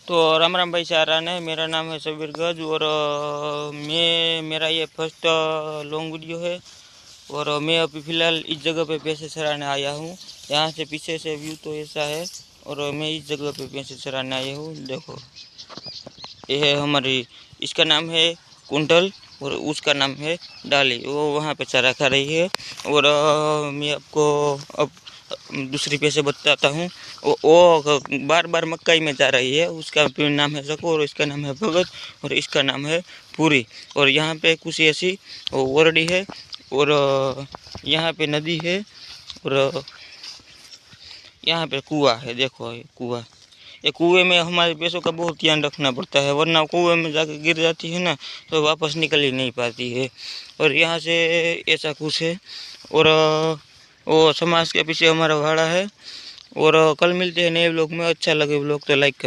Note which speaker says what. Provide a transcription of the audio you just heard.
Speaker 1: तो राम राम भाई सारा ने, मेरा नाम है सबीर गज और मेरा ये फर्स्ट लॉन्ग वीडियो है। और मैं अभी फ़िलहाल इस जगह पे पैसे चराने आया हूँ। यहाँ से पीछे से व्यू तो ऐसा है और मैं इस जगह पे पैसे चराने आया हूँ। देखो ये है हमारी, इसका नाम है कुंडल और उसका नाम है डाली। वो वहाँ पे चारा खा रही है। और मैं आपको अब दूसरी पैसे बताता हूँ। वो बार बार मक्काई में जा रही है। उसका नाम है सकू और इसका नाम है भगत और इसका नाम है पूरी। और यहाँ पे कुछ ऐसी ओरडी है और यहाँ पे नदी है और यहाँ पे कुआं है। देखो ये कुआं, ये कुएं में हमारे पैसों का बहुत ध्यान रखना पड़ता है, वरना कुएं में जाकर गिर जाती है ना तो वापस निकल ही नहीं पाती है। और यहाँ से ऐसा कुछ है। और वो समाज के पीछे हमारा भाड़ा है। और कल मिलते हैं नए ब्लॉग में। अच्छा लगे ब्लॉग तो लाइक कर।